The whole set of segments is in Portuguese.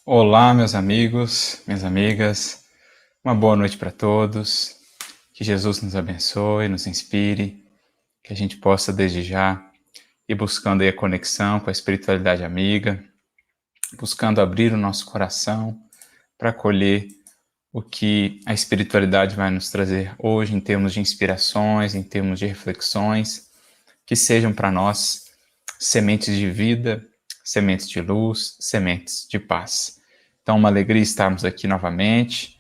Olá, meus amigos, minhas amigas, uma boa noite para todos, que Jesus nos abençoe, nos inspire, que a gente possa desde já ir buscando aí a conexão com a espiritualidade amiga, buscando abrir o nosso coração para acolher o que a espiritualidade vai nos trazer hoje em termos de inspirações, em termos de reflexões, que sejam para nós sementes de vida, sementes de luz, sementes de paz. Então, uma alegria estarmos aqui novamente,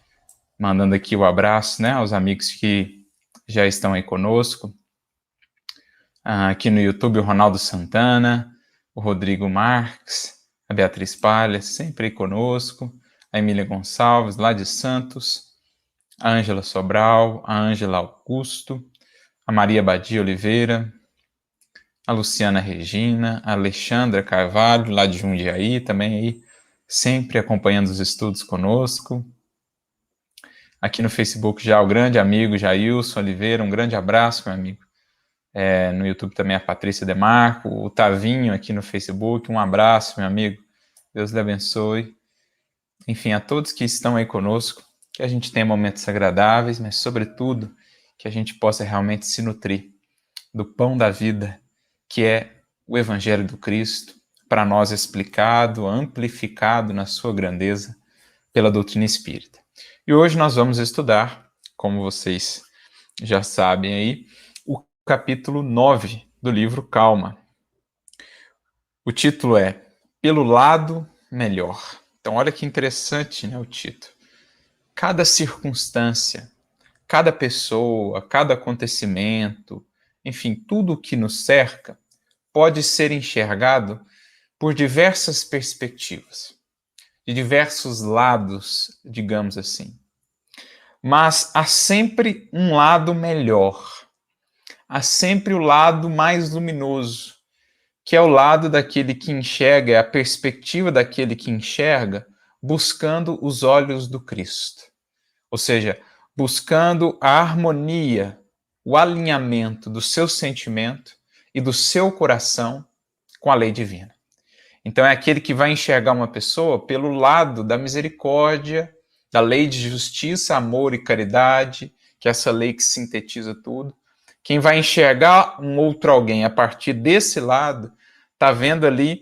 mandando aqui o abraço, né, aos amigos que já estão aí conosco. Aqui no YouTube, o Ronaldo Santana, o Rodrigo Marques, a Beatriz Palha, sempre aí conosco, a Emília Gonçalves, lá de Santos, a Ângela Sobral, a Ângela Augusto, a Maria Badia Oliveira, a Luciana Regina, a Alexandra Carvalho, lá de Jundiaí, também aí, sempre acompanhando os estudos conosco. Aqui no Facebook já o grande amigo Jailson Oliveira, um grande abraço, meu amigo. No YouTube também a Patrícia Demarco, o Tavinho aqui no Facebook, um abraço, meu amigo. Deus lhe abençoe. Enfim, a todos que estão aí conosco, que a gente tenha momentos agradáveis, mas sobretudo que a gente possa realmente se nutrir do pão da vida, que é o Evangelho do Cristo, para nós explicado, amplificado na sua grandeza pela doutrina espírita. E hoje nós vamos estudar, como vocês já sabem aí, o capítulo 9 do livro Calma. O título é Pelo Lado Melhor. Então olha que interessante, né, o título. Cada circunstância, cada pessoa, cada acontecimento, enfim, tudo o que nos cerca pode ser enxergado por diversas perspectivas, de diversos lados, digamos assim. Mas há sempre um lado melhor, há sempre o lado mais luminoso, que é o lado daquele que enxerga, é a perspectiva daquele que enxerga, buscando os olhos do Cristo. Ou seja, buscando a harmonia, o alinhamento do seu sentimento e do seu coração com a lei divina. Então é aquele que vai enxergar uma pessoa pelo lado da misericórdia, da lei de justiça, amor e caridade, que é essa lei que sintetiza tudo. Quem vai enxergar um outro alguém a partir desse lado, está vendo ali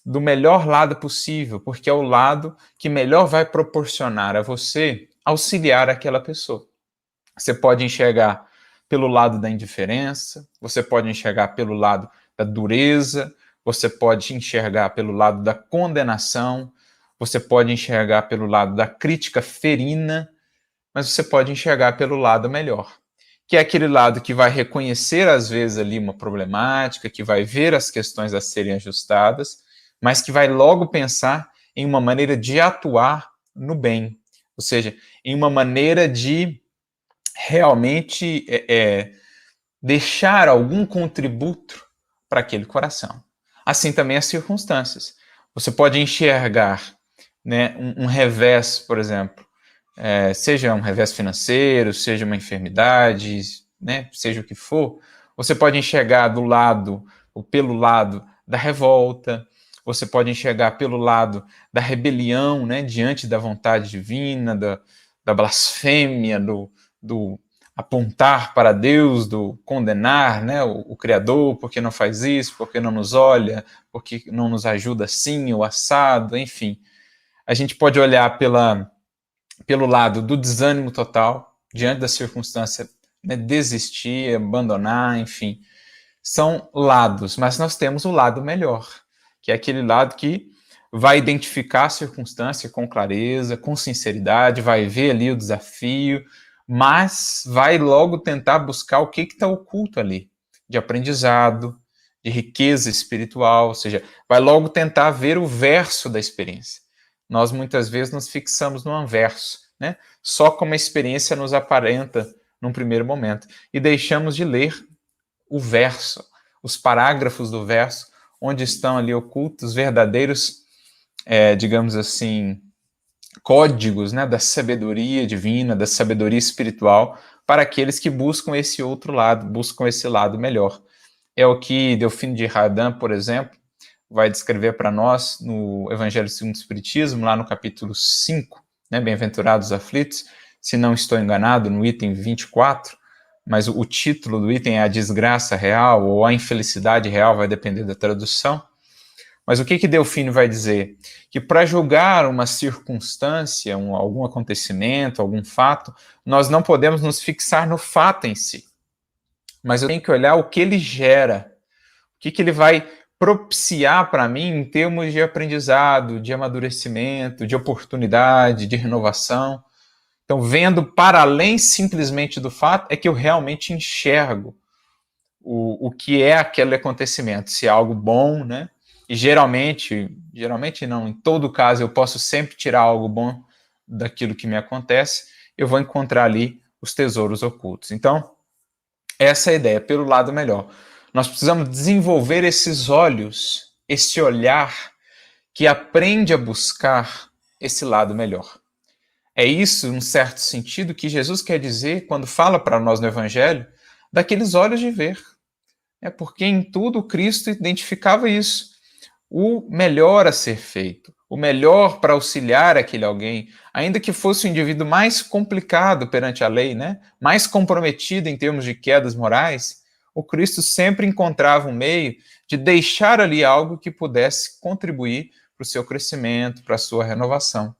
do melhor lado possível, porque é o lado que melhor vai proporcionar a você auxiliar aquela pessoa. Você pode enxergar pelo lado da indiferença, você pode enxergar pelo lado da dureza, você pode enxergar pelo lado da condenação, você pode enxergar pelo lado da crítica ferina, mas você pode enxergar pelo lado melhor, que é aquele lado que vai reconhecer às vezes ali uma problemática, que vai ver as questões a serem ajustadas, mas que vai logo pensar em uma maneira de atuar no bem, ou seja, em uma maneira de realmente deixar algum contributo para aquele coração. Assim também as circunstâncias. Você pode enxergar, né, um revés, por exemplo, seja um revés financeiro, seja uma enfermidade, né, seja o que for, você pode enxergar do lado, ou pelo lado da revolta, você pode enxergar pelo lado da rebelião, né, diante da vontade divina, da blasfêmia, do apontar para Deus, do condenar, né, o Criador, porque não faz isso, porque não nos olha, porque não nos ajuda assim, o assado, enfim. A gente pode olhar pelo lado do desânimo total, diante da circunstância, né, desistir, abandonar, enfim. São lados, mas nós temos o lado melhor, que é aquele lado que vai identificar a circunstância com clareza, com sinceridade, vai ver ali o desafio, mas vai logo tentar buscar o que está oculto ali, de aprendizado, de riqueza espiritual, ou seja, vai logo tentar ver o verso da experiência. Nós muitas vezes nos fixamos no anverso, né? Só como a experiência nos aparenta num primeiro momento, e deixamos de ler o verso, os parágrafos do verso, onde estão ali ocultos verdadeiros, digamos assim, códigos, né, da sabedoria divina, da sabedoria espiritual, para aqueles que buscam esse outro lado, buscam esse lado melhor. É o que Delfino de Radin, por exemplo, vai descrever para nós no Evangelho segundo o Espiritismo, lá no capítulo 5, né, Bem-aventurados os aflitos, se não estou enganado, no item 24, mas o título do item é a desgraça real ou a infelicidade real, vai depender da tradução. Mas o que Delfino vai dizer? Que para julgar uma circunstância, algum acontecimento, algum fato, nós não podemos nos fixar no fato em si, mas eu tenho que olhar o que ele gera, o que ele vai propiciar para mim em termos de aprendizado, de amadurecimento, de oportunidade, de renovação. Então, vendo para além simplesmente do fato, é que eu realmente enxergo o que é aquele acontecimento, se é algo bom, né? E geralmente não, em todo caso, eu posso sempre tirar algo bom daquilo que me acontece, eu vou encontrar ali os tesouros ocultos. Então, essa é a ideia, pelo lado melhor. Nós precisamos desenvolver esses olhos, esse olhar que aprende a buscar esse lado melhor. É isso, num certo sentido, que Jesus quer dizer quando fala para nós no Evangelho daqueles olhos de ver. É porque em tudo Cristo identificava isso. O melhor a ser feito, o melhor para auxiliar aquele alguém, ainda que fosse o indivíduo mais complicado perante a lei, né? Mais comprometido em termos de quedas morais, o Cristo sempre encontrava um meio de deixar ali algo que pudesse contribuir para o seu crescimento, para a sua renovação.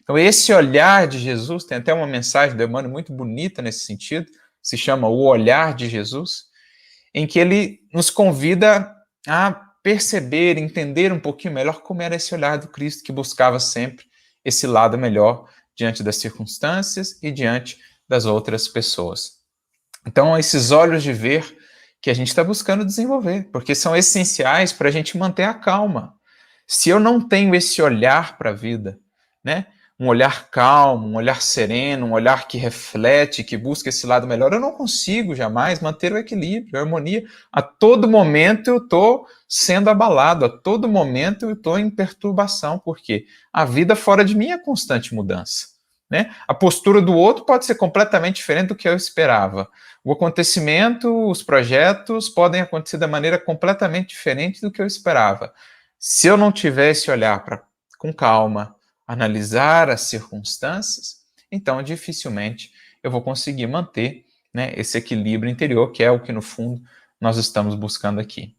Então, esse olhar de Jesus, tem até uma mensagem do Emmanuel muito bonita nesse sentido, se chama O Olhar de Jesus, em que ele nos convida a perceber, entender um pouquinho melhor como era esse olhar do Cristo que buscava sempre esse lado melhor diante das circunstâncias e diante das outras pessoas. Então, esses olhos de ver que a gente está buscando desenvolver, porque são essenciais para a gente manter a calma. Se eu não tenho esse olhar para a vida, né? Um olhar calmo, um olhar sereno, um olhar que reflete, que busca esse lado melhor, eu não consigo jamais manter o equilíbrio, a harmonia. A todo momento eu estou sendo abalado, a todo momento eu estou em perturbação, porque a vida fora de mim é constante mudança. Né? A postura do outro pode ser completamente diferente do que eu esperava. O acontecimento, os projetos podem acontecer da maneira completamente diferente do que eu esperava. Se eu não tiver esse olhar com calma, analisar as circunstâncias, então dificilmente eu vou conseguir manter, né, esse equilíbrio interior, que é o que no fundo nós estamos buscando aqui.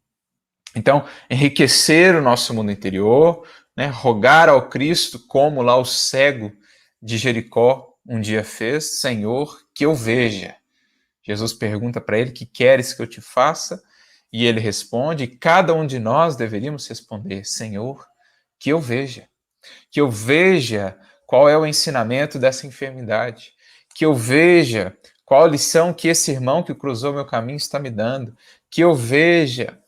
Então, enriquecer o nosso mundo interior, né, rogar ao Cristo, como lá o cego de Jericó um dia fez: Senhor, que eu veja. Jesus pergunta para ele: que queres que eu te faça? E ele responde, e cada um de nós deveríamos responder: Senhor, que eu veja. Que eu veja qual é o ensinamento dessa enfermidade. Que eu veja qual a lição que esse irmão que cruzou meu caminho está me dando. Que eu veja,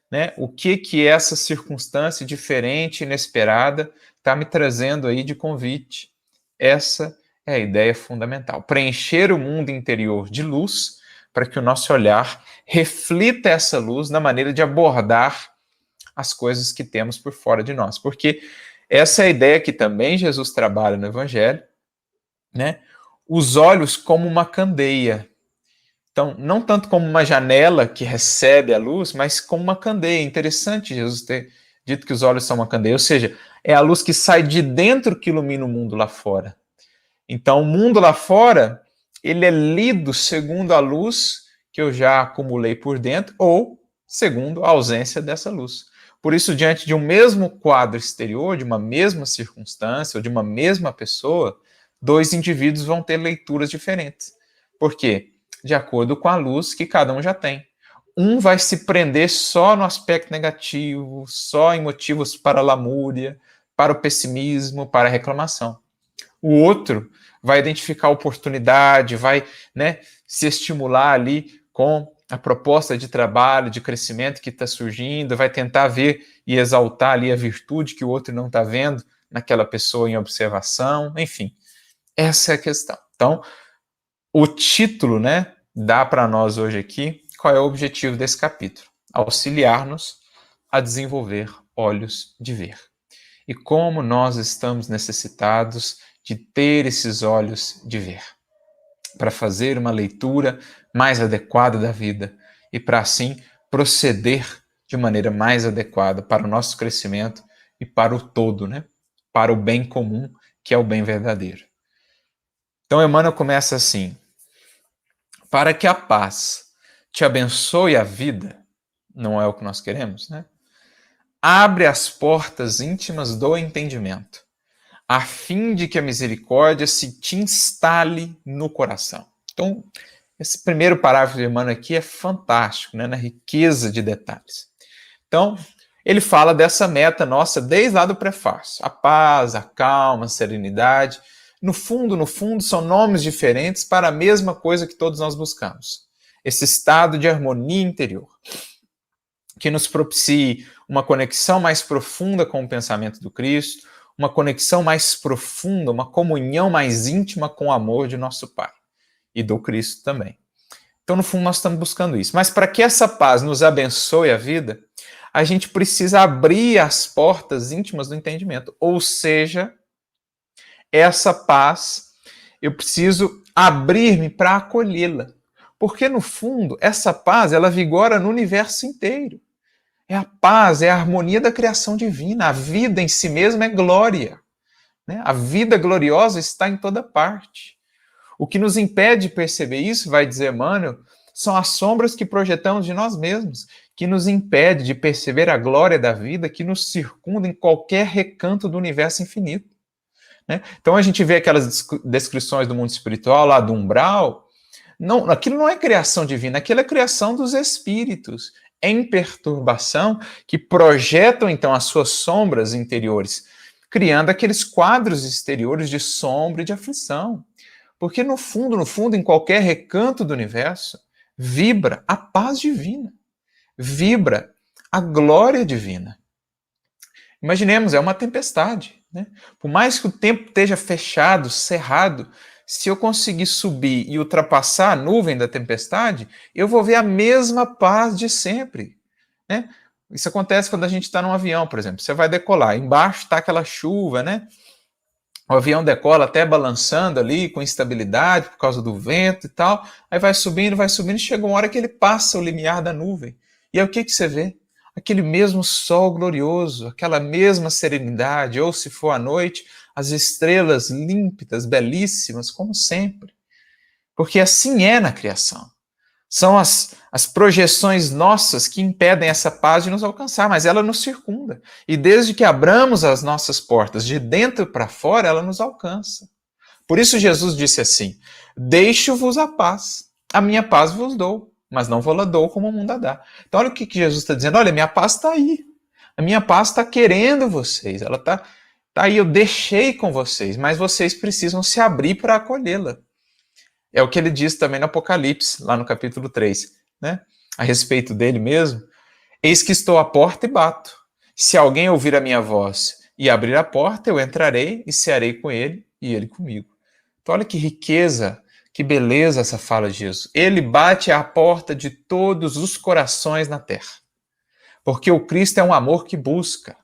né, o que essa circunstância diferente, inesperada, está me trazendo aí de convite. Essa é a ideia fundamental. Preencher o mundo interior de luz para que o nosso olhar reflita essa luz na maneira de abordar as coisas que temos por fora de nós. Porque essa é a ideia que também Jesus trabalha no Evangelho, né? Os olhos como uma candeia. Então, não tanto como uma janela que recebe a luz, mas como uma candeia. Interessante Jesus ter dito que os olhos são uma candeia, ou seja, é a luz que sai de dentro que ilumina o mundo lá fora. Então, o mundo lá fora, ele é lido segundo a luz que eu já acumulei por dentro ou segundo a ausência dessa luz. Por isso, diante de um mesmo quadro exterior, de uma mesma circunstância ou de uma mesma pessoa, dois indivíduos vão ter leituras diferentes. Por quê? De acordo com a luz que cada um já tem. Um vai se prender só no aspecto negativo, só em motivos para a lamúria, para o pessimismo, para a reclamação. O outro vai identificar a oportunidade, vai, né, se estimular ali com a proposta de trabalho, de crescimento que está surgindo, vai tentar ver e exaltar ali a virtude que o outro não está vendo naquela pessoa em observação, enfim. Essa é a questão. Então, o título, né, dá para nós hoje aqui qual é o objetivo desse capítulo: auxiliar-nos a desenvolver olhos de ver. E como nós estamos necessitados de ter esses olhos de ver, para fazer uma leitura mais adequada da vida e para assim proceder de maneira mais adequada para o nosso crescimento e para o todo, né? Para o bem comum, que é o bem verdadeiro. Então, Emmanuel começa assim: para que a paz te abençoe a vida, não é o que nós queremos, né? Abre as portas íntimas do entendimento, a fim de que a misericórdia se te instale no coração. Então, esse primeiro parágrafo de Emmanuel aqui é fantástico, né? Na riqueza de detalhes. Então, ele fala dessa meta nossa desde lá do prefácio. A paz, a calma, a serenidade. No fundo, são nomes diferentes para a mesma coisa que todos nós buscamos. Esse estado de harmonia interior, que nos propicie uma conexão mais profunda com o pensamento do Cristo, uma conexão mais profunda, uma comunhão mais íntima com o amor de nosso Pai e do Cristo também. Então, no fundo, nós estamos buscando isso. Mas para que essa paz nos abençoe a vida, a gente precisa abrir as portas íntimas do entendimento. Ou seja, essa paz, eu preciso abrir-me para acolhê-la. Porque, no fundo, essa paz, ela vigora no universo inteiro. É a paz, é a harmonia da criação divina. A vida em si mesma é glória, né? A vida gloriosa está em toda parte. O que nos impede de perceber isso, vai dizer Emmanuel, são as sombras que projetamos de nós mesmos, que nos impede de perceber a glória da vida que nos circunda em qualquer recanto do universo infinito, né? Então a gente vê aquelas descrições do mundo espiritual, lá do umbral, não, aquilo não é criação divina, aquilo é criação dos espíritos em perturbação que projetam então as suas sombras interiores, criando aqueles quadros exteriores de sombra e de aflição. Porque no fundo, em qualquer recanto do universo, vibra a paz divina, vibra a glória divina. Imaginemos, é uma tempestade, né? Por mais que o tempo esteja fechado, cerrado, se eu conseguir subir e ultrapassar a nuvem da tempestade, eu vou ver a mesma paz de sempre, né? Isso acontece quando a gente está num avião, por exemplo. Você vai decolar, embaixo está aquela chuva, né? O avião decola até balançando ali, com instabilidade, por causa do vento e tal. Aí vai subindo, e chega uma hora que ele passa o limiar da nuvem. E aí o que você vê? Aquele mesmo sol glorioso, aquela mesma serenidade, ou se for à noite, as estrelas límpidas, belíssimas, como sempre. Porque assim é na criação. São as projeções nossas que impedem essa paz de nos alcançar, mas ela nos circunda. E desde que abramos as nossas portas de dentro para fora, ela nos alcança. Por isso Jesus disse assim: deixo-vos a minha paz vos dou, mas não vou-la dou como o mundo a dá. Então olha o que Jesus está dizendo: olha, minha paz está aí. A minha paz está querendo vocês, ela está aí, eu deixei com vocês, mas vocês precisam se abrir para acolhê-la. É o que ele diz também no Apocalipse, lá no capítulo 3, né? A respeito dele mesmo. Eis que estou à porta e bato. Se alguém ouvir a minha voz e abrir a porta, eu entrarei e cearei com ele e ele comigo. Então olha que riqueza, que beleza essa fala de Jesus. Ele bate à porta de todos os corações na terra. Porque o Cristo é um amor que busca.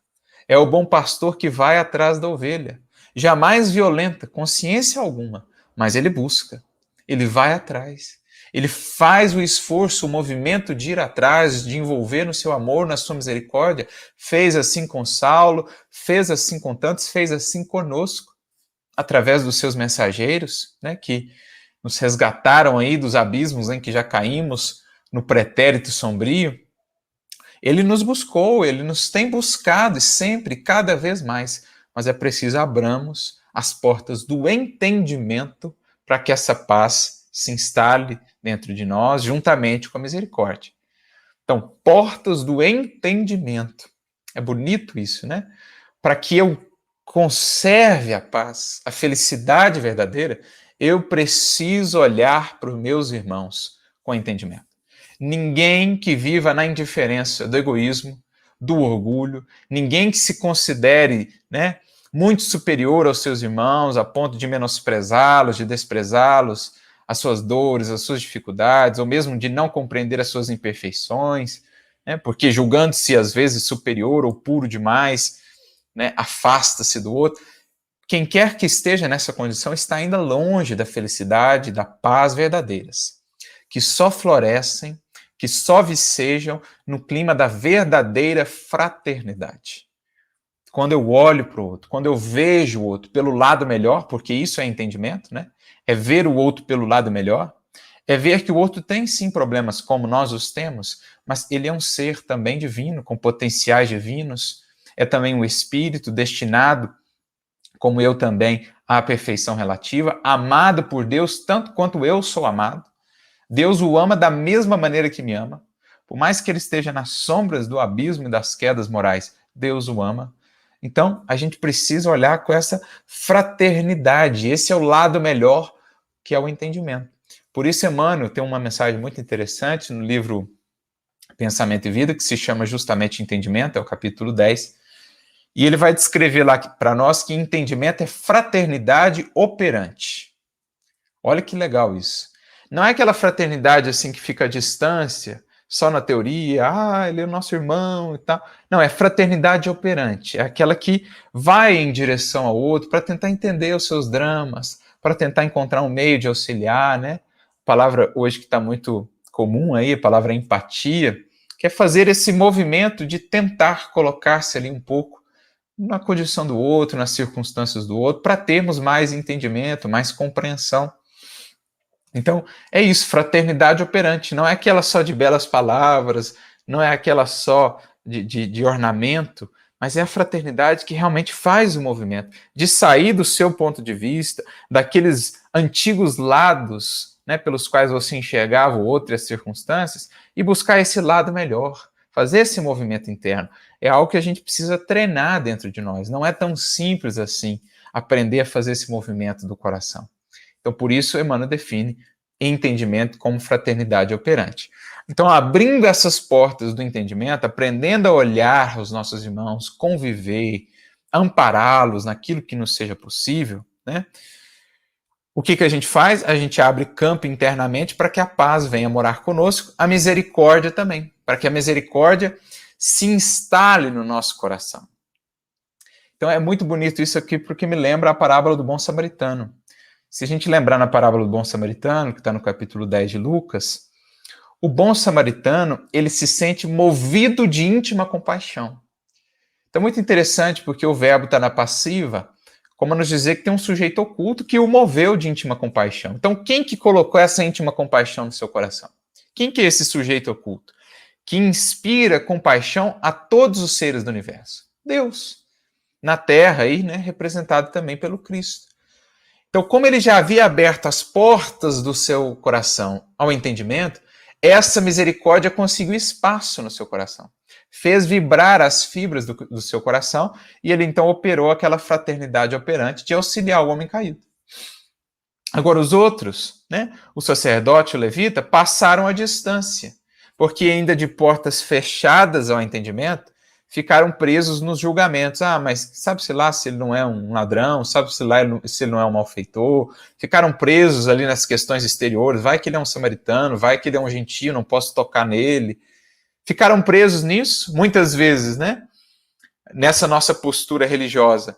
É o bom pastor que vai atrás da ovelha. Jamais violenta, consciência alguma, mas ele busca. Ele vai atrás. Ele faz o esforço, o movimento de ir atrás, de envolver no seu amor, na sua misericórdia. Fez assim com Saulo, fez assim com tantos, fez assim conosco, através dos seus mensageiros, né, que nos resgataram aí dos abismos em que já caímos no pretérito sombrio. Ele nos buscou, ele nos tem buscado e sempre, cada vez mais. Mas é preciso abramos as portas do entendimento para que essa paz se instale dentro de nós, juntamente com a misericórdia. Então, portas do entendimento. É bonito isso, né? Para que eu conserve a paz, a felicidade verdadeira, eu preciso olhar para os meus irmãos com entendimento. Ninguém que viva na indiferença do egoísmo, do orgulho, ninguém que se considere, né, muito superior aos seus irmãos, a ponto de menosprezá-los, de desprezá-los, as suas dores, as suas dificuldades, ou mesmo de não compreender as suas imperfeições, né, porque julgando-se às vezes superior ou puro demais, né, afasta-se do outro. Quem quer que esteja nessa condição está ainda longe da felicidade, da paz verdadeiras, que só florescem, que só vicejam no clima da verdadeira fraternidade. Quando eu olho para o outro, quando eu vejo o outro pelo lado melhor, porque isso é entendimento, né? É ver o outro pelo lado melhor, é ver que o outro tem sim problemas como nós os temos, mas ele é um ser também divino, com potenciais divinos, é também um espírito destinado, como eu também, à perfeição relativa, amado por Deus tanto quanto eu sou amado. Deus o ama da mesma maneira que me ama. Por mais que ele esteja nas sombras do abismo e das quedas morais, Deus o ama. Então, a gente precisa olhar com essa fraternidade. Esse é o lado melhor, que é o entendimento. Por isso, Emmanuel tem uma mensagem muito interessante no livro Pensamento e Vida, que se chama justamente Entendimento, é o capítulo 10. E ele vai descrever lá para nós que entendimento é fraternidade operante. Olha que legal isso. Não é aquela fraternidade assim que fica à distância, só na teoria, ele é o nosso irmão e tal. Não, é fraternidade operante. É aquela que vai em direção ao outro para tentar entender os seus dramas, para tentar encontrar um meio de auxiliar, né? A palavra hoje que está muito comum aí, a palavra empatia, que é fazer esse movimento de tentar colocar-se ali um pouco na condição do outro, nas circunstâncias do outro, para termos mais entendimento, mais compreensão. Então, é isso, fraternidade operante. Não é aquela só de belas palavras, não é aquela só de ornamento, mas é a fraternidade que realmente faz o movimento, de sair do seu ponto de vista, daqueles antigos lados, né, pelos quais você enxergava o outro e as circunstâncias, e buscar esse lado melhor, fazer esse movimento interno. É algo que a gente precisa treinar dentro de nós. Não é tão simples assim aprender a fazer esse movimento do coração. Então, por isso, Emmanuel define entendimento como fraternidade operante. Então, abrindo essas portas do entendimento, aprendendo a olhar os nossos irmãos, conviver, ampará-los naquilo que nos seja possível, né? O que a gente faz? A gente abre campo internamente para que a paz venha morar conosco, a misericórdia também, para que a misericórdia se instale no nosso coração. Então, é muito bonito isso aqui, porque me lembra a parábola do bom samaritano. Se a gente lembrar na parábola do bom samaritano, que está no capítulo 10 de Lucas, o bom samaritano, ele se sente movido de íntima compaixão. Então é muito interessante, porque o verbo está na passiva, como nos dizer que tem um sujeito oculto que o moveu de íntima compaixão. Então quem que colocou essa íntima compaixão no seu coração? Quem que é esse sujeito oculto? Que inspira compaixão a todos os seres do universo. Deus. Na Terra, aí, né, representado também pelo Cristo. Então, como ele já havia aberto as portas do seu coração ao entendimento, essa misericórdia conseguiu espaço no seu coração. Fez vibrar as fibras do seu coração e ele então operou aquela fraternidade operante de auxiliar o homem caído. Agora, os outros, né, o sacerdote e o levita, passaram a distância, porque ainda de portas fechadas ao entendimento, ficaram presos nos julgamentos. Mas sabe-se lá se ele não é um ladrão, sabe-se lá se ele não é um malfeitor. Ficaram presos ali nas questões exteriores. Vai que ele é um samaritano, vai que ele é um gentio, não posso tocar nele. Ficaram presos nisso, muitas vezes, né? Nessa nossa postura religiosa,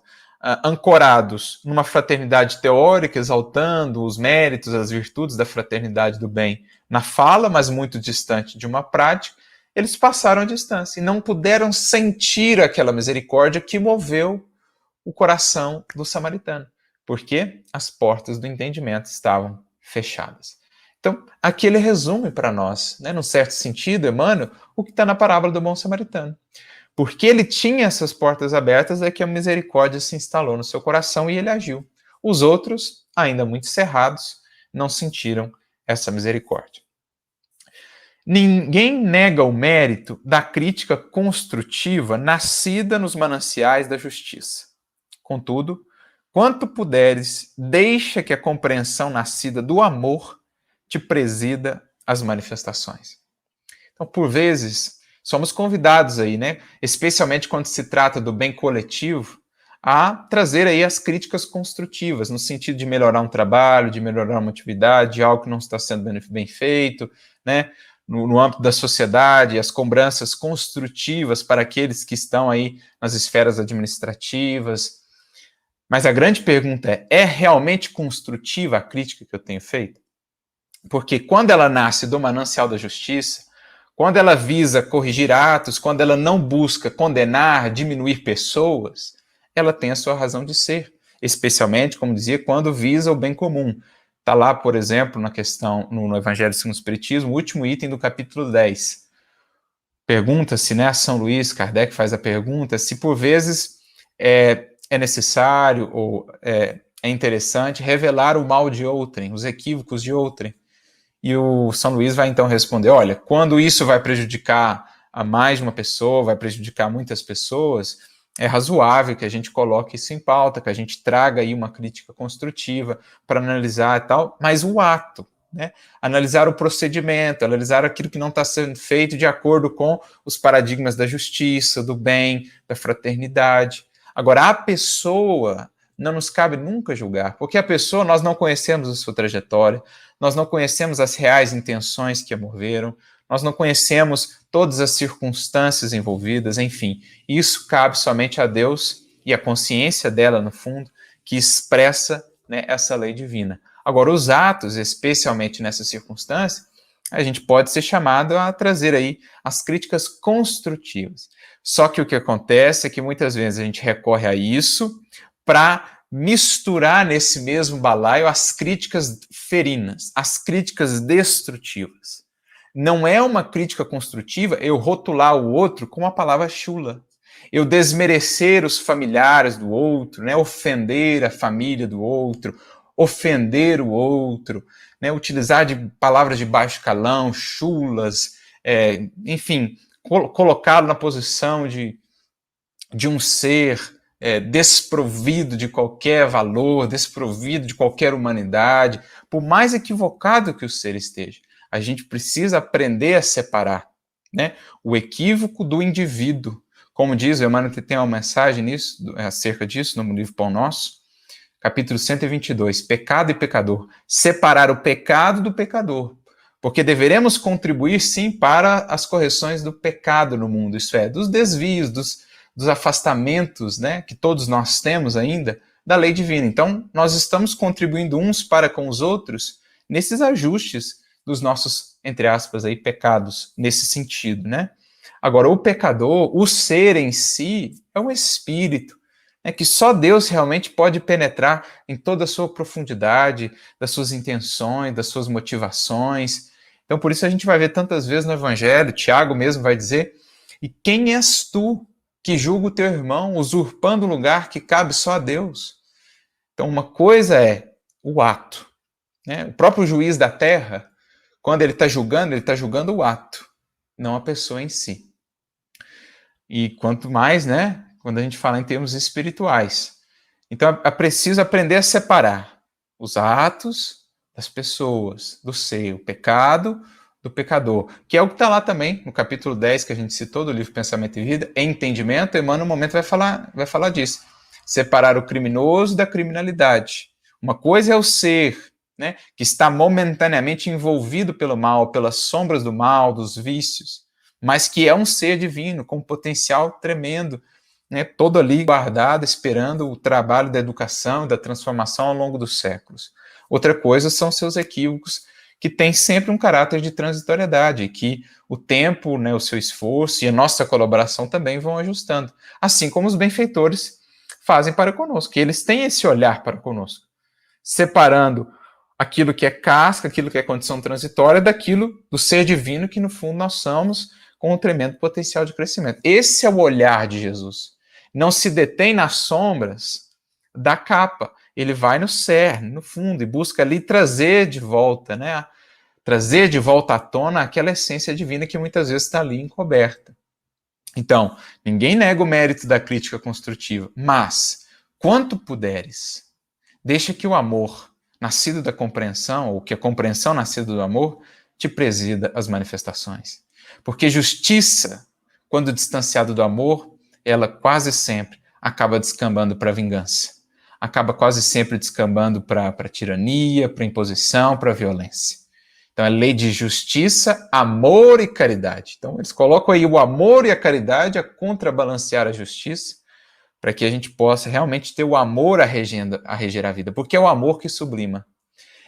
ancorados numa fraternidade teórica, exaltando os méritos, as virtudes da fraternidade do bem na fala, mas muito distante de uma prática. Eles passaram a distância e não puderam sentir aquela misericórdia que moveu o coração do samaritano, porque as portas do entendimento estavam fechadas. Então, aqui ele resume para nós, né, num certo sentido, Emmanuel, o que está na parábola do bom samaritano. Porque ele tinha essas portas abertas, é que a misericórdia se instalou no seu coração e ele agiu. Os outros, ainda muito cerrados, não sentiram essa misericórdia. Ninguém nega o mérito da crítica construtiva nascida nos mananciais da justiça. Contudo, quanto puderes, deixa que a compreensão nascida do amor te presida as manifestações. Então, por vezes, somos convidados aí, né, especialmente quando se trata do bem coletivo, a trazer aí as críticas construtivas, no sentido de melhorar um trabalho, de melhorar uma atividade, de algo que não está sendo bem feito, né, no âmbito da sociedade, as cobranças construtivas para aqueles que estão aí nas esferas administrativas. Mas a grande pergunta é realmente construtiva a crítica que eu tenho feito? Porque quando ela nasce do manancial da justiça, quando ela visa corrigir atos, quando ela não busca condenar, diminuir pessoas, ela tem a sua razão de ser. Especialmente, como dizia, quando visa o bem comum. Está lá, por exemplo, na questão, no Evangelho segundo o Espiritismo, o último item do capítulo 10. Pergunta-se, né, a São Luís, Kardec faz a pergunta, se por vezes é necessário ou é interessante revelar o mal de outrem, os equívocos de outrem. E o São Luís vai então responder, olha, quando isso vai prejudicar a mais de uma pessoa, vai prejudicar muitas pessoas, é razoável que a gente coloque isso em pauta, que a gente traga aí uma crítica construtiva para analisar e tal, mas o ato, né? Analisar o procedimento, analisar aquilo que não está sendo feito de acordo com os paradigmas da justiça, do bem, da fraternidade. Agora, a pessoa não nos cabe nunca julgar, porque a pessoa, nós não conhecemos a sua trajetória, nós não conhecemos as reais intenções que a moveram, nós não conhecemos todas as circunstâncias envolvidas, enfim, isso cabe somente a Deus e a consciência dela, no fundo, que expressa, né, essa lei divina. Agora, os atos, especialmente nessa circunstância, a gente pode ser chamado a trazer aí as críticas construtivas. Só que o que acontece é que muitas vezes a gente recorre a isso para misturar nesse mesmo balaio as críticas ferinas, as críticas destrutivas. Não é uma crítica construtiva eu rotular o outro com a palavra chula, eu desmerecer os familiares do outro, né, ofender a família do outro, ofender o outro, né, utilizar de palavras de baixo calão, chulas, enfim, colocá-lo na posição de um ser desprovido de qualquer valor, desprovido de qualquer humanidade, por mais equivocado que o ser esteja. A gente precisa aprender a separar, né, o equívoco do indivíduo. Como diz, o Emmanuel tem uma mensagem nisso, acerca disso, no livro Pão Nosso, capítulo 122, Pecado e Pecador. Separar o pecado do pecador. Porque deveremos contribuir, sim, para as correções do pecado no mundo, isso é, dos desvios, dos afastamentos, né, que todos nós temos ainda, da lei divina. Então, nós estamos contribuindo uns para com os outros nesses ajustes dos nossos, entre aspas, aí, pecados, nesse sentido, né? Agora, o pecador, o ser em si, é um espírito, né, que só Deus realmente pode penetrar em toda a sua profundidade, das suas intenções, das suas motivações. Então, por isso a gente vai ver tantas vezes no Evangelho, Tiago mesmo vai dizer, e quem és tu que julga o teu irmão, usurpando o lugar que cabe só a Deus? Então, uma coisa é o ato, né? O próprio juiz da terra, quando ele está julgando o ato, não a pessoa em si. E quanto mais, né, quando a gente fala em termos espirituais. Então, é preciso aprender a separar os atos das pessoas, do ser, o pecado do pecador, que é o que está lá também, no capítulo 10, que a gente citou, do livro Pensamento e Vida, Entendimento. Emmanuel, no momento, vai falar disso. Separar o criminoso da criminalidade. Uma coisa é o ser, né, que está momentaneamente envolvido pelo mal, pelas sombras do mal, dos vícios, mas que é um ser divino, com um potencial tremendo, né, todo ali guardado, esperando o trabalho da educação, da transformação ao longo dos séculos. Outra coisa são seus equívocos, que têm sempre um caráter de transitoriedade, que o tempo, né, o seu esforço e a nossa colaboração também vão ajustando, assim como os benfeitores fazem para conosco, que eles têm esse olhar para conosco, separando aquilo que é casca, aquilo que é condição transitória, daquilo do ser divino que, no fundo, nós somos, com um tremendo potencial de crescimento. Esse é o olhar de Jesus. Não se detém nas sombras da capa. Ele vai no cerne, no fundo, e busca ali trazer de volta, né? Trazer de volta à tona aquela essência divina que muitas vezes está ali encoberta. Então, ninguém nega o mérito da crítica construtiva, mas, quanto puderes, deixa que o amor, nascido da compreensão, ou que a compreensão nascida do amor, te presida as manifestações. Porque justiça, quando distanciada do amor, ela quase sempre acaba descambando para a vingança. Acaba quase sempre descambando para a tirania, para a imposição, para a violência. Então é lei de justiça, amor e caridade. Então eles colocam aí o amor e a caridade a contrabalancear a justiça, para que a gente possa realmente ter o amor a reger a vida, porque é o amor que sublima,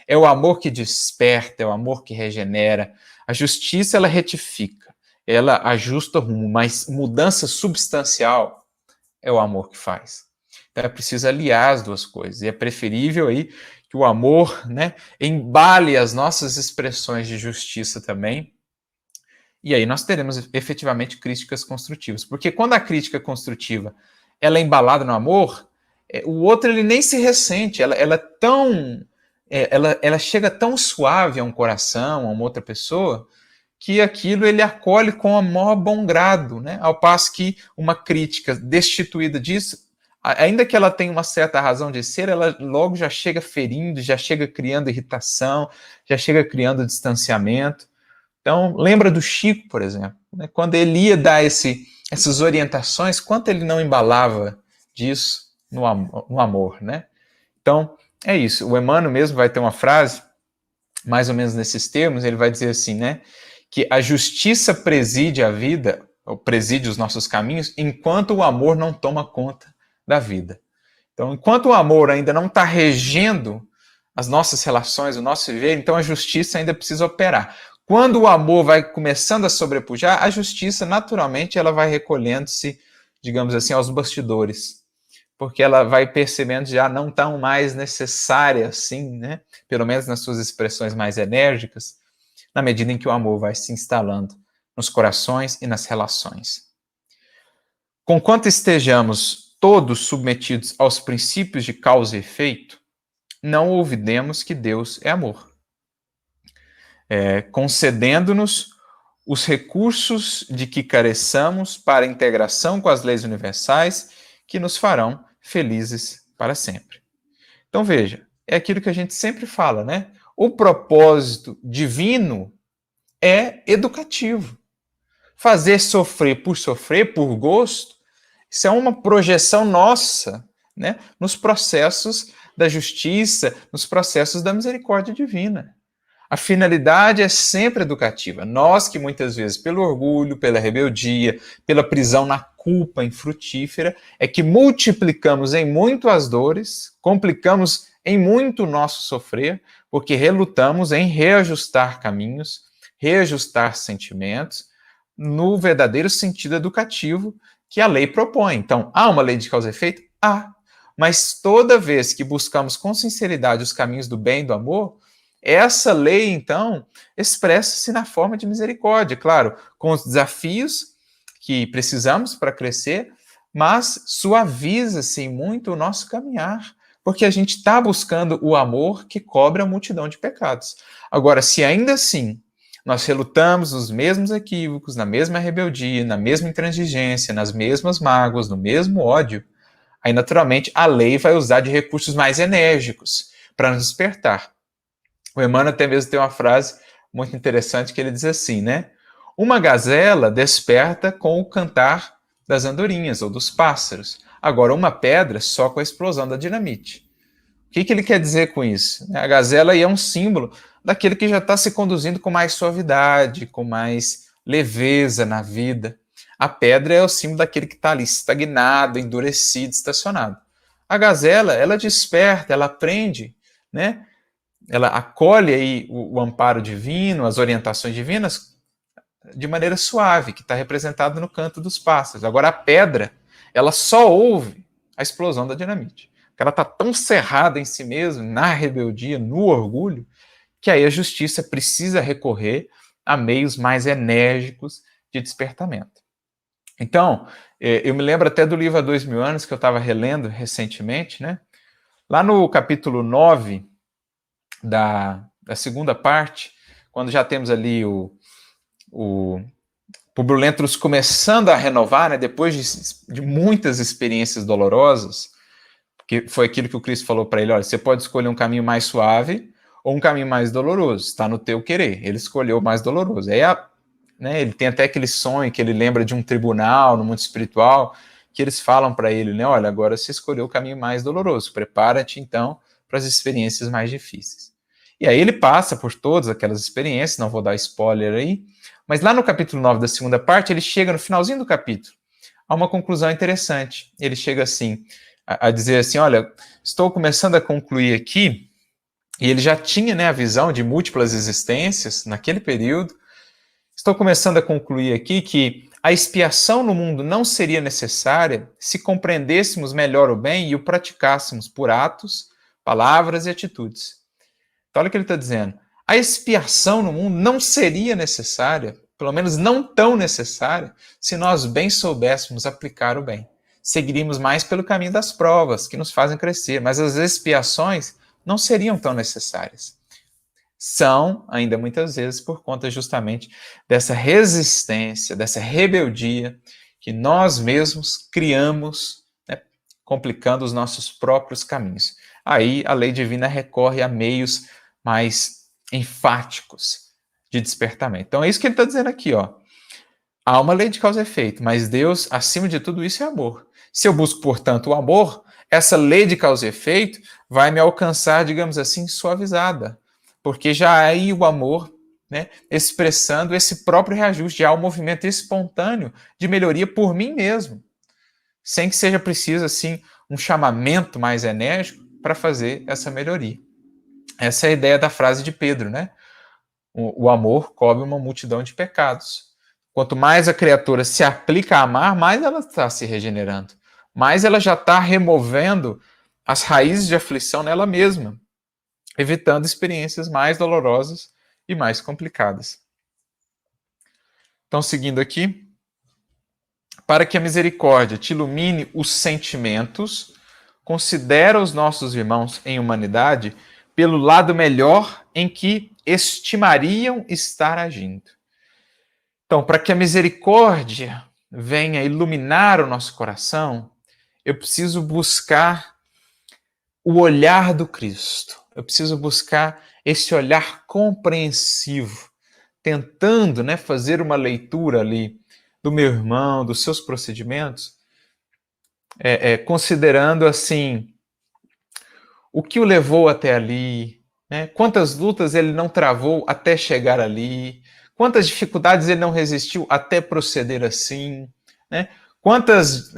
é o amor que desperta, é o amor que regenera. A justiça, ela retifica, ela ajusta o rumo, mas mudança substancial é o amor que faz. Então é preciso aliar as duas coisas, e é preferível aí que o amor, né, embale as nossas expressões de justiça também, e aí nós teremos efetivamente críticas construtivas. Porque quando a crítica construtiva ela é embalada no amor, o outro ele nem se ressente, ela é tão. Ela chega tão suave a um coração, a uma outra pessoa, que aquilo ele acolhe com o maior bom grado, né? Ao passo que uma crítica destituída disso, ainda que ela tenha uma certa razão de ser, ela logo já chega ferindo, já chega criando irritação, já chega criando distanciamento. Então, lembra do Chico, por exemplo, né? Quando ele ia dar essas orientações, quanto ele não embalava disso no amor, né? Então, é isso. O Emmanuel mesmo vai ter uma frase, mais ou menos nesses termos, ele vai dizer assim, né? Que a justiça preside a vida, ou preside os nossos caminhos, enquanto o amor não toma conta da vida. Então, enquanto o amor ainda não está regendo as nossas relações, o nosso viver, então a justiça ainda precisa operar. Quando o amor vai começando a sobrepujar, a justiça, naturalmente, ela vai recolhendo-se, digamos assim, aos bastidores, porque ela vai percebendo já não tão mais necessária assim, né? Pelo menos nas suas expressões mais enérgicas, na medida em que o amor vai se instalando nos corações e nas relações. Conquanto estejamos todos submetidos aos princípios de causa e efeito, não olvidemos que Deus é amor, concedendo-nos os recursos de que careçamos para a integração com as leis universais que nos farão felizes para sempre. Então veja, é aquilo que a gente sempre fala, né? O propósito divino é educativo. Fazer sofrer, por gosto, isso é uma projeção nossa, né? Nos processos da justiça, nos processos da misericórdia divina. A finalidade é sempre educativa. Nós que muitas vezes, pelo orgulho, pela rebeldia, pela prisão na culpa infrutífera, é que multiplicamos em muito as dores, complicamos em muito o nosso sofrer, porque relutamos em reajustar caminhos, reajustar sentimentos, no verdadeiro sentido educativo que a lei propõe. Então, há uma lei de causa e efeito? Há. Mas toda vez que buscamos com sinceridade os caminhos do bem e do amor, essa lei, então, expressa-se na forma de misericórdia, claro, com os desafios que precisamos para crescer, mas suaviza-se muito o nosso caminhar, porque a gente está buscando o amor que cobre a multidão de pecados. Agora, se ainda assim nós relutamos nos mesmos equívocos, na mesma rebeldia, na mesma intransigência, nas mesmas mágoas, no mesmo ódio, aí naturalmente a lei vai usar de recursos mais enérgicos para nos despertar. O Emmanuel até mesmo tem uma frase muito interessante que ele diz assim, né? Uma gazela desperta com o cantar das andorinhas ou dos pássaros. Agora, uma pedra só com a explosão da dinamite. O que ele quer dizer com isso? A gazela aí é um símbolo daquele que já está se conduzindo com mais suavidade, com mais leveza na vida. A pedra é o símbolo daquele que está ali estagnado, endurecido, estacionado. A gazela, ela desperta, ela aprende, né? Ela acolhe aí o amparo divino, as orientações divinas, de maneira suave, que está representado no canto dos pássaros. Agora, a pedra, ela só ouve a explosão da dinamite. Ela está tão cerrada em si mesma, na rebeldia, no orgulho, que aí a justiça precisa recorrer a meios mais enérgicos de despertamento. Então, eu me lembro até do livro Há 2000 Anos, que eu estava relendo recentemente, né? Lá no capítulo 9 da segunda parte, quando já temos ali o Publio Lentulus começando a renovar, né, depois de muitas experiências dolorosas, que foi aquilo que o Cristo falou para ele, olha, você pode escolher um caminho mais suave ou um caminho mais doloroso, está no teu querer. Ele escolheu o mais doloroso. Aí, né, ele tem até aquele sonho que ele lembra de um tribunal no mundo espiritual, que eles falam para ele, né, olha, agora você escolheu o caminho mais doloroso, prepara-te então para as experiências mais difíceis. E aí ele passa por todas aquelas experiências, não vou dar spoiler aí, mas lá no capítulo 9 da segunda parte, ele chega no finalzinho do capítulo a uma conclusão interessante. Ele chega assim, a dizer assim, olha, estou começando a concluir aqui, e ele já tinha, né, a visão de múltiplas existências naquele período, estou começando a concluir aqui que a expiação no mundo não seria necessária se compreendêssemos melhor o bem e o praticássemos por atos, palavras e atitudes. Então, olha o que ele está dizendo. A expiação no mundo não seria necessária, pelo menos não tão necessária, se nós bem soubéssemos aplicar o bem. Seguiríamos mais pelo caminho das provas, que nos fazem crescer, mas as expiações não seriam tão necessárias. São, ainda muitas vezes, por conta justamente dessa resistência, dessa rebeldia que nós mesmos criamos, né, complicando os nossos próprios caminhos. Aí a lei divina recorre a meios mais enfáticos de despertamento. Então é isso que ele está dizendo aqui, ó. Há uma lei de causa e efeito, mas Deus, acima de tudo isso, é amor. Se eu busco, portanto, o amor, essa lei de causa e efeito vai me alcançar, digamos assim, suavizada, porque já há aí o amor, né, expressando esse próprio reajuste, já há um movimento espontâneo de melhoria por mim mesmo, sem que seja preciso, assim, um chamamento mais enérgico para fazer essa melhoria. Essa é a ideia da frase de Pedro, né? O amor cobre uma multidão de pecados. Quanto mais a criatura se aplica a amar, mais ela está se regenerando, mais ela já está removendo as raízes de aflição nela mesma, evitando experiências mais dolorosas e mais complicadas. Então, seguindo aqui, para que a misericórdia te ilumine os sentimentos, considera os nossos irmãos em humanidade pelo lado melhor em que estimariam estar agindo. Então, para que a misericórdia venha iluminar o nosso coração, eu preciso buscar o olhar do Cristo. Eu preciso buscar esse olhar compreensivo, tentando, né, fazer uma leitura ali do meu irmão, dos seus procedimentos, considerando assim o que o levou até ali, né? Quantas lutas ele não travou até chegar ali, quantas dificuldades ele não resistiu até proceder assim, né? Quantas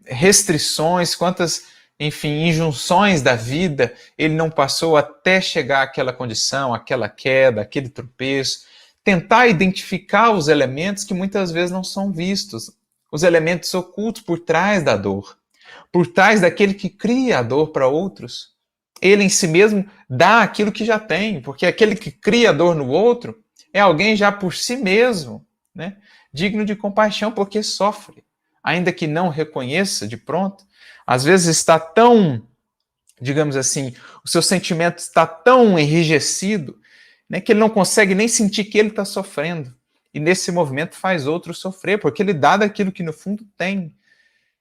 restrições, quantas, enfim, injunções da vida ele não passou até chegar àquela condição, àquela queda, aquele tropeço. Tentar identificar os elementos que muitas vezes não são vistos, os elementos ocultos por trás da dor, por trás daquele que cria a dor para outros. Ele em si mesmo dá aquilo que já tem, porque aquele que cria a dor no outro é alguém já por si mesmo, né, digno de compaixão porque sofre, ainda que não reconheça de pronto. Às vezes está tão, digamos assim, o seu sentimento está tão enrijecido, né, que ele não consegue nem sentir que ele está sofrendo. E nesse movimento faz outro sofrer, porque ele dá daquilo que no fundo tem.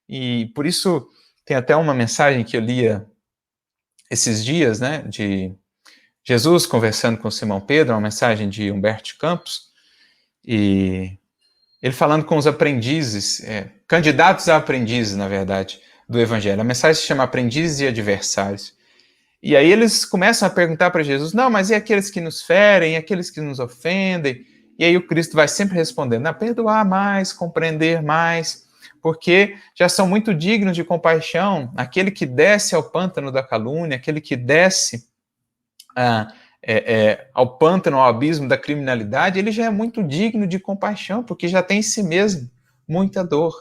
E por isso tem até uma mensagem que eu lia esses dias, né, de Jesus conversando com Simão Pedro, uma mensagem de Humberto Campos, e ele falando com os aprendizes, candidatos a aprendizes, na verdade, do Evangelho. A mensagem se chama Aprendizes e Adversários. E aí eles começam a perguntar para Jesus, não, mas e aqueles que nos ferem, e aqueles que nos ofendem? E aí o Cristo vai sempre respondendo, não, perdoar mais, compreender mais, porque já são muito dignos de compaixão. Aquele que desce ao pântano da calúnia, aquele que desce ao pântano, ao abismo da criminalidade, ele já é muito digno de compaixão, porque já tem em si mesmo muita dor,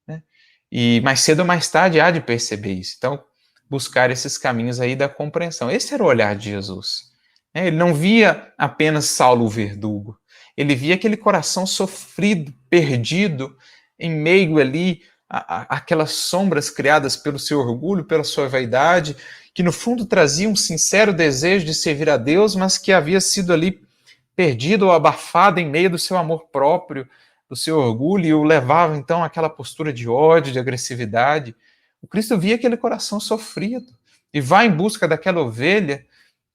né? E mais cedo ou mais tarde há de perceber isso. Então, buscar esses caminhos aí da compreensão. Esse era o olhar de Jesus. Ele não via apenas Saulo o verdugo, ele via aquele coração sofrido, perdido, em meio ali aquelas sombras criadas pelo seu orgulho, pela sua vaidade, que no fundo trazia um sincero desejo de servir a Deus, mas que havia sido ali perdido ou abafado em meio do seu amor próprio, do seu orgulho, e o levava então àquela postura de ódio, de agressividade. O Cristo via aquele coração sofrido e vai em busca daquela ovelha,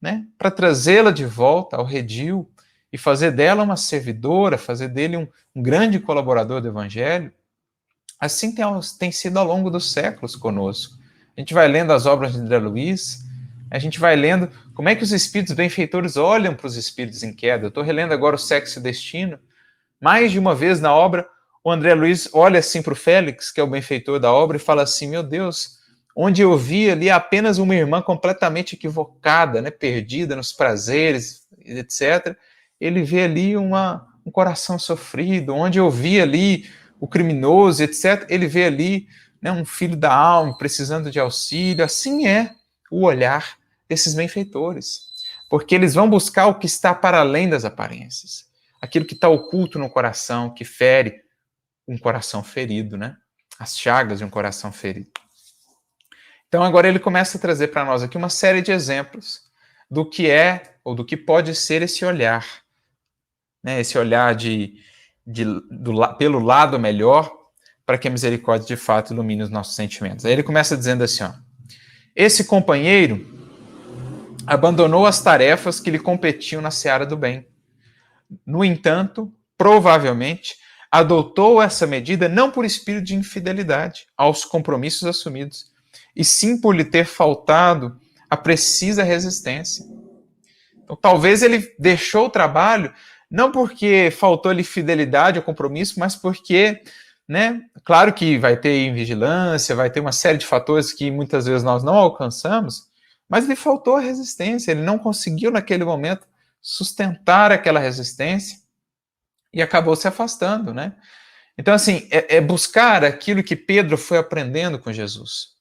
né, para trazê-la de volta ao redil e fazer dela uma servidora, fazer dele um grande colaborador do Evangelho. Assim tem sido ao longo dos séculos conosco. A gente vai lendo as obras de André Luiz, a gente vai lendo como é que os espíritos benfeitores olham para os espíritos em queda. Eu estou relendo agora o Sexo e Destino. Mais de uma vez na obra, o André Luiz olha assim para o Félix, que é o benfeitor da obra, e fala assim, meu Deus, onde eu vi ali apenas uma irmã completamente equivocada, né, perdida nos prazeres, etc., ele vê ali uma um coração sofrido, onde eu vi ali o criminoso, etc., ele vê ali, né, um filho da alma precisando de auxílio. Assim é o olhar desses benfeitores, porque eles vão buscar o que está para além das aparências, aquilo que está oculto no coração, que fere um coração ferido, né? As chagas de um coração ferido. Então agora ele começa a trazer para nós aqui uma série de exemplos do que é ou do que pode ser esse olhar, né? Esse olhar pelo lado melhor, para que a misericórdia de fato ilumine os nossos sentimentos. Aí ele começa dizendo assim, ó, esse companheiro abandonou as tarefas que lhe competiam na seara do bem. No entanto, provavelmente, adotou essa medida não por espírito de infidelidade aos compromissos assumidos, e sim por lhe ter faltado a precisa resistência. Então, talvez ele deixou o trabalho não porque faltou-lhe fidelidade ao compromisso, mas porque, né, claro que vai ter invigilância, vai ter uma série de fatores que muitas vezes nós não alcançamos, mas lhe faltou a resistência, ele não conseguiu naquele momento sustentar aquela resistência e acabou se afastando, né? Então, assim, é buscar aquilo que Pedro foi aprendendo com Jesus.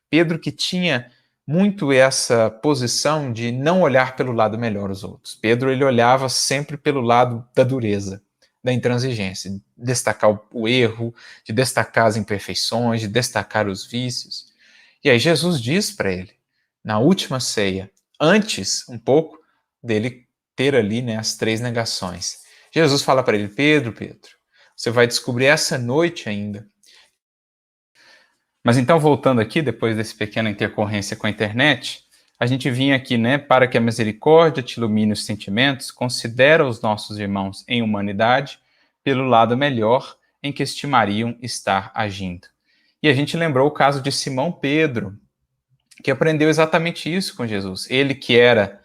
Pedro que tinha muito essa posição de não olhar pelo lado melhor os outros. Pedro, ele olhava sempre pelo lado da dureza, da intransigência, de destacar o erro, de destacar as imperfeições, de destacar os vícios. E aí Jesus diz para ele, na última ceia, antes um pouco dele ter ali, né, as 3 negações. Jesus fala para ele, Pedro, você vai descobrir essa noite ainda. Mas então, voltando aqui, depois dessa pequena intercorrência com a internet, a gente vinha aqui, né, para que a misericórdia te ilumine os sentimentos, considera os nossos irmãos em humanidade pelo lado melhor em que estimariam estar agindo. E a gente lembrou o caso de Simão Pedro, que aprendeu exatamente isso com Jesus. Ele que era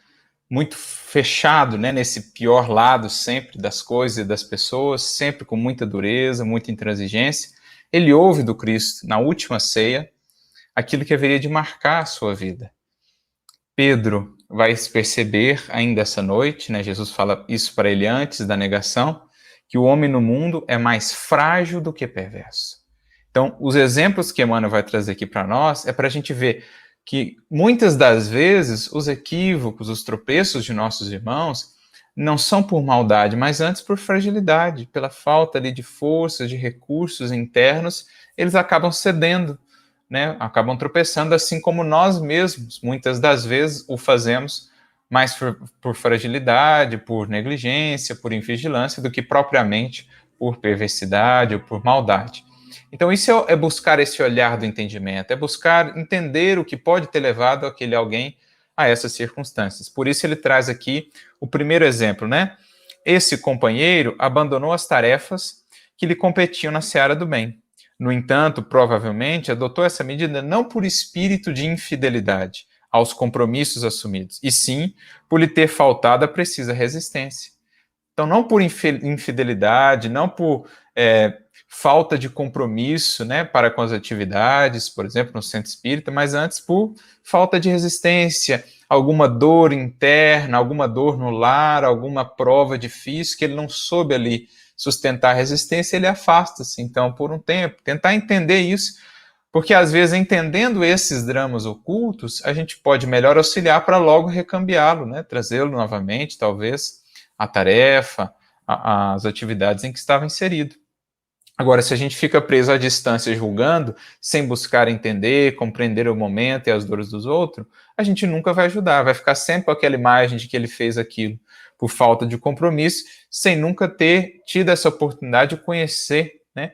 muito fechado, né, nesse pior lado sempre das coisas e das pessoas, sempre com muita dureza, muita intransigência, ele ouve do Cristo, na última ceia, aquilo que haveria de marcar a sua vida. Pedro vai perceber ainda essa noite, né, Jesus fala isso para ele antes da negação, que o homem no mundo é mais frágil do que perverso. Então, os exemplos que Emmanuel vai trazer aqui para nós é para a gente ver que muitas das vezes os equívocos, os tropeços de nossos irmãos não são por maldade, mas antes por fragilidade, pela falta ali de forças, de recursos internos, eles acabam cedendo, né? Acabam tropeçando, assim como nós mesmos, muitas das vezes, o fazemos mais por fragilidade, por negligência, por invigilância, do que propriamente por perversidade ou por maldade. Então, isso é buscar esse olhar do entendimento, é buscar entender o que pode ter levado aquele alguém a essas circunstâncias. Por isso ele traz aqui o primeiro exemplo, né? Esse companheiro abandonou as tarefas que lhe competiam na seara do bem. No entanto, provavelmente, adotou essa medida não por espírito de infidelidade aos compromissos assumidos, e sim por lhe ter faltado a precisa resistência. Então, não por infidelidade, não por falta de compromisso, né, para com as atividades, por exemplo, no centro espírita, mas antes por falta de resistência, alguma dor interna, alguma dor no lar, alguma prova difícil que ele não soube ali sustentar a resistência, ele afasta-se, então, por um tempo. Tentar entender isso, porque às vezes, entendendo esses dramas ocultos, a gente pode melhor auxiliar para logo recambiá-lo, né, trazê-lo novamente, talvez, à tarefa, às atividades em que estava inserido. Agora, se a gente fica preso à distância julgando, sem buscar entender, compreender o momento e as dores dos outros, a gente nunca vai ajudar, vai ficar sempre com aquela imagem de que ele fez aquilo por falta de compromisso, sem nunca ter tido essa oportunidade de conhecer, né,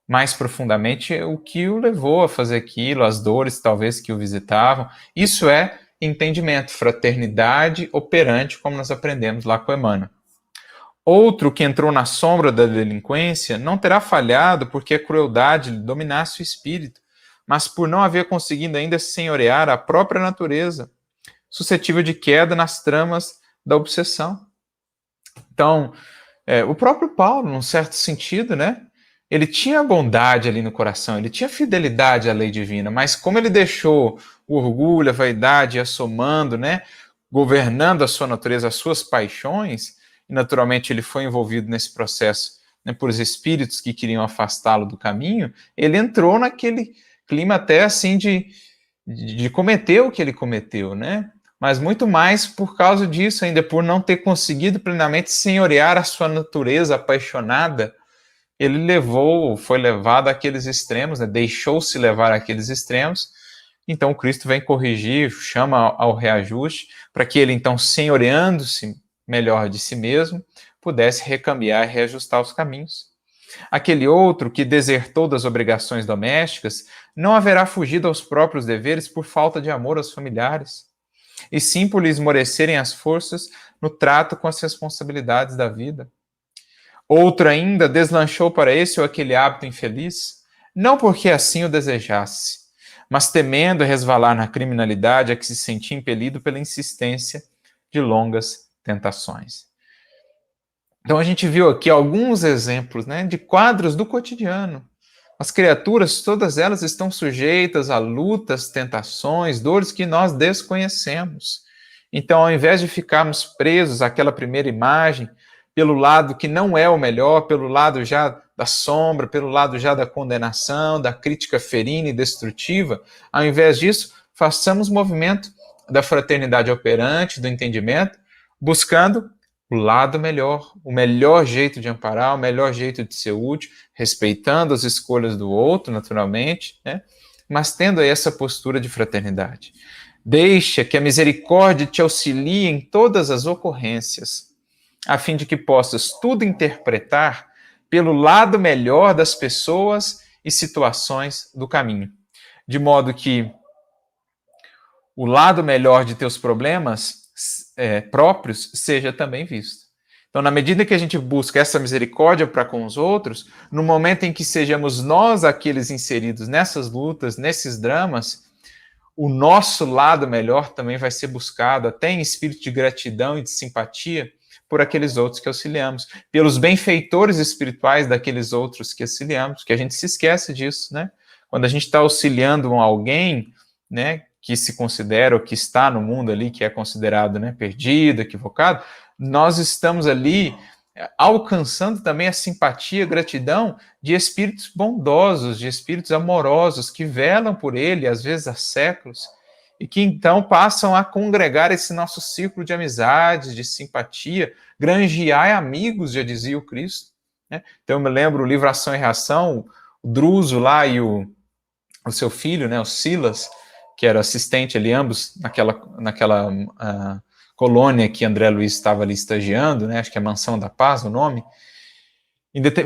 mais profundamente o que o levou a fazer aquilo, as dores talvez que o visitavam. Isso é entendimento, fraternidade operante, como nós aprendemos lá com Emmanuel. Outro que entrou na sombra da delinquência não terá falhado porque a crueldade lhe dominasse o espírito, mas por não haver conseguido ainda senhorear a própria natureza, suscetível de queda nas tramas da obsessão. Então, o próprio Paulo, num certo sentido, né, ele tinha bondade ali no coração, ele tinha fidelidade à lei divina, mas como ele deixou o orgulho, a vaidade assomando, né, governando a sua natureza, as suas paixões, e naturalmente ele foi envolvido nesse processo, né, por espíritos que queriam afastá-lo do caminho, ele entrou naquele clima até assim de cometer o que ele cometeu, né? Mas muito mais por causa disso, ainda por não ter conseguido plenamente senhorear a sua natureza apaixonada, ele foi levado àqueles extremos, né? Deixou-se levar àqueles extremos. Então Cristo vem corrigir, chama ao reajuste, para que ele então, senhoreando-se melhor de si mesmo, pudesse recambiar e reajustar os caminhos. Aquele outro que desertou das obrigações domésticas não haverá fugido aos próprios deveres por falta de amor aos familiares, e sim por lhe esmorecerem as forças no trato com as responsabilidades da vida. Outro ainda deslanchou para esse ou aquele hábito infeliz, não porque assim o desejasse, mas temendo resvalar na criminalidade a que se sentia impelido pela insistência de longas tentações. Então a gente viu aqui alguns exemplos, né, de quadros do cotidiano. As criaturas, todas elas estão sujeitas a lutas, tentações, dores que nós desconhecemos. Então, ao invés de ficarmos presos àquela primeira imagem, pelo lado que não é o melhor, pelo lado já da sombra, pelo lado já da condenação, da crítica ferina e destrutiva, ao invés disso, façamos movimento da fraternidade operante, do entendimento, buscando o lado melhor, o melhor jeito de amparar, o melhor jeito de ser útil, respeitando as escolhas do outro, naturalmente, né? Mas tendo aí essa postura de fraternidade. Deixa que a misericórdia te auxilie em todas as ocorrências, a fim de que possas tudo interpretar pelo lado melhor das pessoas e situações do caminho. De modo que o lado melhor de teus problemas próprios seja também visto. Então, na medida que a gente busca essa misericórdia para com os outros, no momento em que sejamos nós aqueles inseridos nessas lutas, nesses dramas, o nosso lado melhor também vai ser buscado, até em espírito de gratidão e de simpatia, por aqueles outros que auxiliamos, pelos benfeitores espirituais daqueles outros que auxiliamos, que a gente se esquece disso, né? Quando a gente está auxiliando alguém, né, que se considera ou que está no mundo ali, que é considerado, né, perdido, equivocado, nós estamos ali alcançando também a simpatia, a gratidão de espíritos bondosos, de espíritos amorosos que velam por ele, às vezes há séculos, e que então passam a congregar esse nosso círculo de amizades, de simpatia, granjear amigos, já dizia o Cristo, né? Então eu me lembro o livro Ação e Reação, o Druso lá e o seu filho, né, o Silas, que era assistente ali, ambos naquela colônia que André Luiz estava ali estagiando, né, acho que é Mansão da Paz o nome,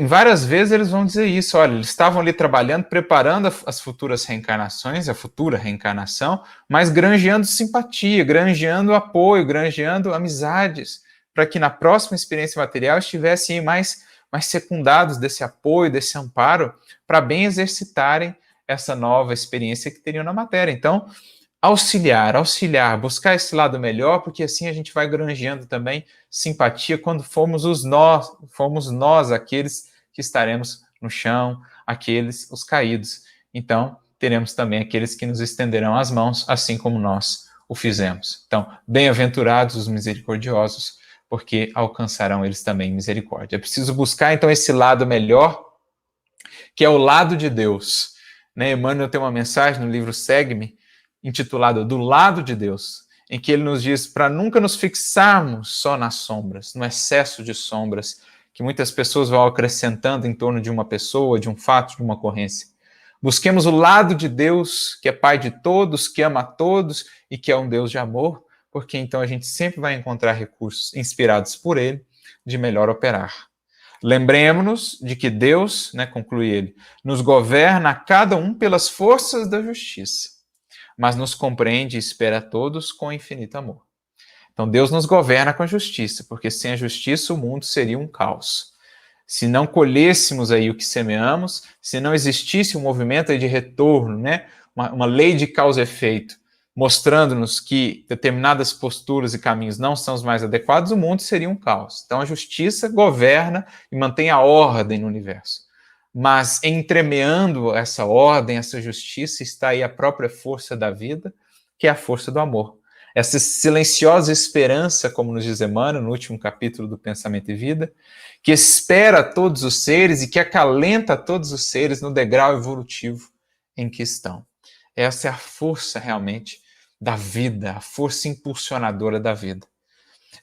várias vezes eles vão dizer isso, olha, eles estavam ali trabalhando, preparando as futuras reencarnações, a futura reencarnação, mas granjeando simpatia, granjeando apoio, granjeando amizades, para que na próxima experiência material estivessem mais secundados desse apoio, desse amparo, para bem exercitarem essa nova experiência que teriam na matéria. Então, auxiliar, buscar esse lado melhor, porque assim a gente vai granjeando também simpatia quando fomos nós aqueles que estaremos no chão, os caídos. Então, teremos também aqueles que nos estenderão as mãos, assim como nós o fizemos. Então, bem-aventurados os misericordiosos, porque alcançarão eles também misericórdia. É preciso buscar, então, esse lado melhor, que é o lado de Deus. Né? Emmanuel tem uma mensagem no livro Segue-me, intitulado Do Lado de Deus, em que ele nos diz para nunca nos fixarmos só nas sombras, no excesso de sombras que muitas pessoas vão acrescentando em torno de uma pessoa, de um fato, de uma ocorrência. Busquemos o lado de Deus, que é Pai de todos, que ama a todos e que é um Deus de amor, porque então a gente sempre vai encontrar recursos inspirados por Ele de melhor operar. Lembremos-nos de que Deus, né, conclui ele, nos governa a cada um pelas forças da justiça, mas nos compreende e espera a todos com infinito amor. Então Deus nos governa com a justiça, porque sem a justiça o mundo seria um caos. Se não colhêssemos aí o que semeamos, se não existisse um movimento aí de retorno, né, uma lei de causa e efeito, mostrando-nos que determinadas posturas e caminhos não são os mais adequados, o mundo seria um caos. Então a justiça governa e mantém a ordem no universo. Mas entremeando essa ordem, essa justiça, está aí a própria força da vida, que é a força do amor. essa silenciosa esperança, como nos diz Emmanuel no último capítulo do Pensamento e Vida, que espera todos os seres e que acalenta todos os seres no degrau evolutivo em que estão. Essa é a força realmente da vida, a força impulsionadora da vida.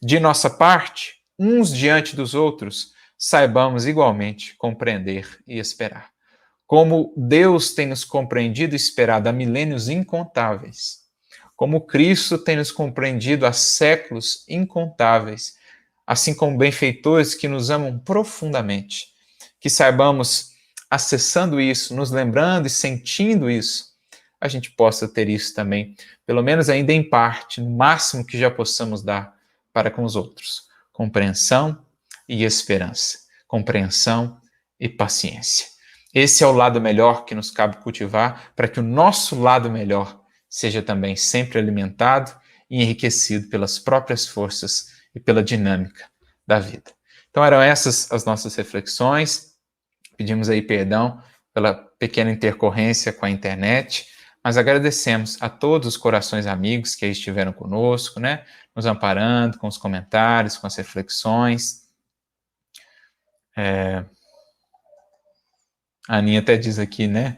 De nossa parte, uns diante dos outros, saibamos igualmente compreender e esperar. Como Deus tem nos compreendido e esperado há milênios incontáveis, como Cristo tem nos compreendido há séculos incontáveis, assim como benfeitores que nos amam profundamente, que saibamos, acessando isso, nos lembrando e sentindo isso, a gente possa ter isso também, pelo menos ainda em parte, no máximo que já possamos dar para com os outros. Compreensão e esperança. Compreensão e paciência. Esse é o lado melhor que nos cabe cultivar para que o nosso lado melhor seja também sempre alimentado e enriquecido pelas próprias forças e pela dinâmica da vida. Então eram essas as nossas reflexões. Pedimos aí perdão pela pequena intercorrência com a internet, mas agradecemos a todos os corações amigos que aí estiveram conosco, né? Nos amparando com os comentários, com as reflexões. A Aninha até diz aqui, né?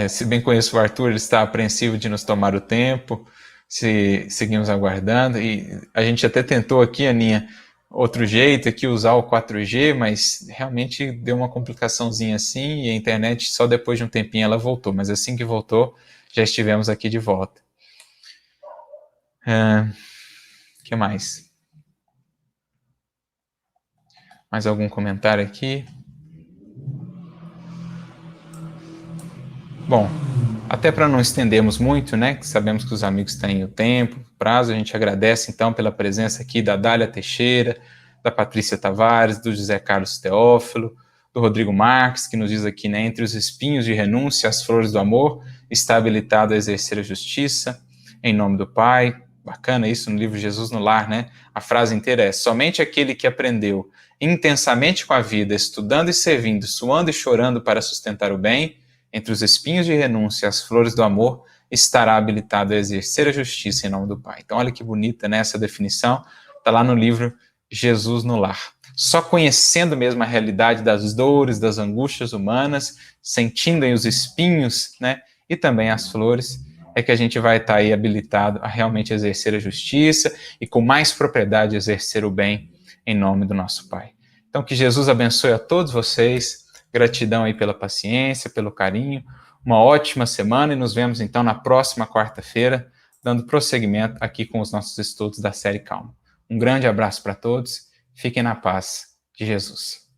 Se bem conheço o Arthur, ele está apreensivo de nos tomar o tempo, se seguimos aguardando. E a gente até tentou aqui, Aninha, outro jeito aqui, usar o 4G, mas realmente deu uma complicaçãozinha assim, e a internet só depois de um tempinho ela voltou, mas assim que voltou, já estivemos aqui de volta. Que mais? Mais algum comentário aqui? Bom, até para não estendermos muito, né, que sabemos que os amigos têm o tempo, o prazo, a gente agradece então pela presença aqui da Dália Teixeira, da Patrícia Tavares, do José Carlos Teófilo, do Rodrigo Marques, que nos diz aqui, né, entre os espinhos de renúncia, as flores do amor, está habilitado a exercer a justiça, em nome do Pai. Bacana isso no livro Jesus no Lar, né? A frase inteira é: somente aquele que aprendeu intensamente com a vida, estudando e servindo, suando e chorando para sustentar o bem, entre os espinhos de renúncia e as flores do amor, estará habilitado a exercer a justiça em nome do Pai. Então, olha que bonita, né, essa definição, está lá no livro Jesus no Lar. Só conhecendo mesmo a realidade das dores, das angústias humanas, sentindo aí os espinhos, né, e também as flores, é que a gente vai estar aí habilitado a realmente exercer a justiça e com mais propriedade exercer o bem em nome do nosso Pai. Então, que Jesus abençoe a todos vocês. Gratidão aí pela paciência, pelo carinho. Uma ótima semana e nos vemos então na próxima quarta-feira, dando prosseguimento aqui com os nossos estudos da série Calma. Um grande abraço para todos. Fiquem na paz de Jesus.